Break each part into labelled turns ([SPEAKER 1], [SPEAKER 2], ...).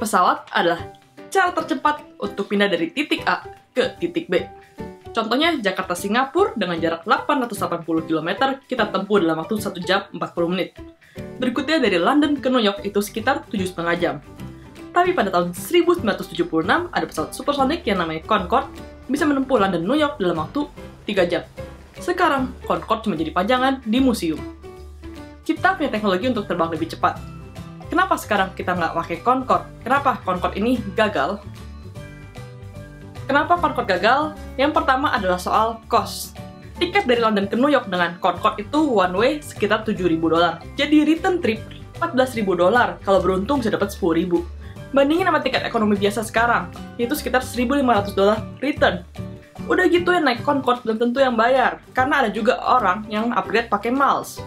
[SPEAKER 1] Pesawat adalah cara tercepat untuk pindah dari titik A ke titik B. Contohnya, Jakarta-Singapura dengan jarak 880 km kita tempuh dalam waktu 1 jam 40 menit. Berikutnya dari London ke New York itu sekitar 7,5 jam. Tapi pada tahun 1976 ada pesawat supersonik yang namanya Concorde bisa menempuh London New York dalam waktu 3 jam. Sekarang, Concorde cuma jadi pajangan di museum. Kita punya teknologi untuk terbang lebih cepat. Kenapa sekarang kita nggak pakai Concorde? Kenapa Concorde ini gagal? Kenapa Concorde gagal? Yang pertama adalah soal cost. Tiket dari London ke New York dengan Concorde itu one way sekitar $7.000. Jadi return trip $14.000. Kalau beruntung bisa dapat $10.000. Bandingin sama tiket ekonomi biasa sekarang, yaitu sekitar $1.500 return. Udah gitu yang naik Concorde belum tentu yang bayar, karena ada juga orang yang upgrade pakai miles.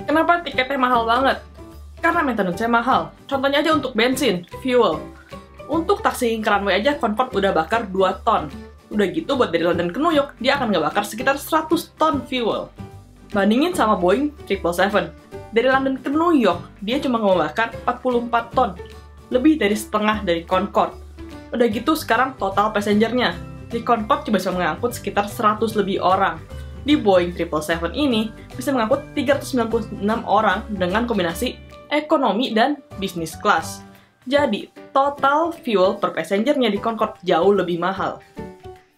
[SPEAKER 1] Kenapa tiketnya mahal banget? Karena maintenance-nya mahal. Contohnya aja untuk bensin, fuel. Untuk taksi ke runway aja, Concorde udah bakar 2 ton. Udah gitu, buat dari London ke New York, dia akan ngebakar sekitar 100 ton fuel. Bandingin sama Boeing 777. Dari London ke New York, dia cuma ngebakar 44 ton. Lebih dari setengah dari Concorde. Udah gitu, sekarang total passengernya. Di Concorde cuma bisa mengangkut sekitar 100 lebih orang. Di Boeing 777 ini, bisa mengangkut 396 orang dengan kombinasi ekonomi dan bisnis kelas. Jadi, total fuel per passengernya di Concorde jauh lebih mahal.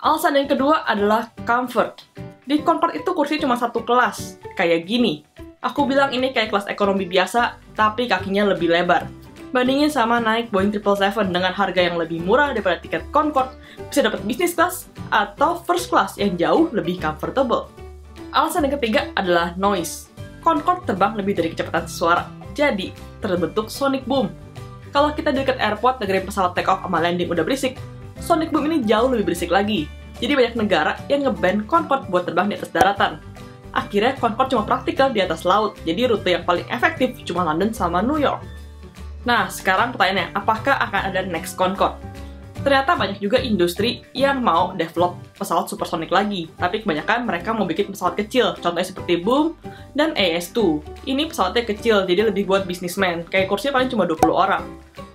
[SPEAKER 1] Alasan yang kedua adalah comfort. Di Concorde itu kursi cuma satu kelas, kayak gini. Aku bilang ini kayak kelas ekonomi biasa, tapi kakinya lebih lebar. Bandingin sama naik Boeing 777 dengan harga yang lebih murah daripada tiket Concorde, bisa dapat bisnis class atau first class yang jauh lebih comfortable. Alasan yang ketiga adalah noise. Concorde terbang lebih dari kecepatan suara, jadi terbentuk sonic boom. Kalau kita di dekat airport, dengerin pesawat take off sama landing udah berisik, sonic boom ini jauh lebih berisik lagi. Jadi banyak negara yang nge-ban Concorde buat terbang di atas daratan. Akhirnya Concorde cuma praktikal di atas laut, jadi rute yang paling efektif cuma London sama New York. Nah, sekarang pertanyaannya, apakah akan ada next Concorde? Ternyata banyak juga industri yang mau develop pesawat supersonik lagi, tapi kebanyakan mereka mau bikin pesawat kecil, contohnya seperti Boom dan AS2. Ini pesawatnya kecil, jadi lebih buat bisnismen, kayak kursinya paling cuma 20 orang.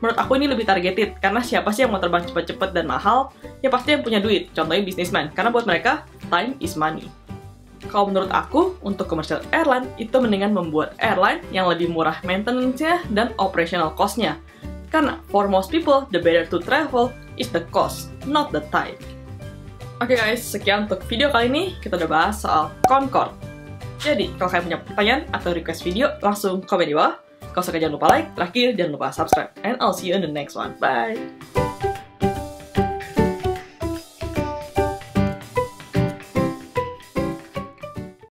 [SPEAKER 1] Menurut aku ini lebih targeted, karena siapa sih yang mau terbang cepat-cepat dan mahal? Ya pasti yang punya duit, contohnya bisnismen, karena buat mereka, time is money. Kalau menurut aku, untuk commercial airline, itu mendingan membuat airline yang lebih murah maintenance-nya dan operational cost-nya. Karena for most people, the better to travel is the cost, not the time. Oke guys, sekian untuk video kali ini. Kita udah bahas soal Concorde. Jadi, kalau kalian punya pertanyaan atau request video, langsung komen di bawah. Kalau suka jangan lupa like, terakhir jangan lupa subscribe. And I'll see you in the next one. Bye!